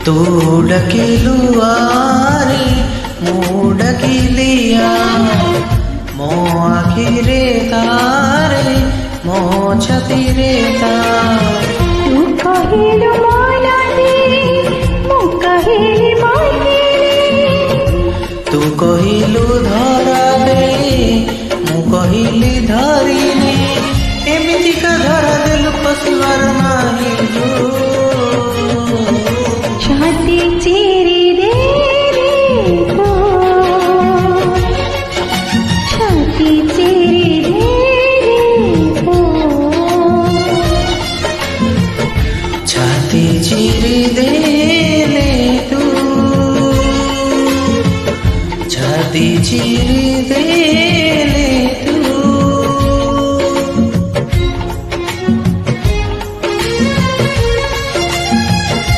तू डकिलु आरे मु डकिलिया मो आखिरे तारे मो छतिरे तार तू कहिलु मानती मु कहिली माइली तू कहिलु धरा दे मु कहिली धरिनी एमिति का धरा देलु पसिवार नाही जो छाती चीरी दे रे तो छाती चीरी दे रे तो छाती चीरी दे ले तू छाती चीरी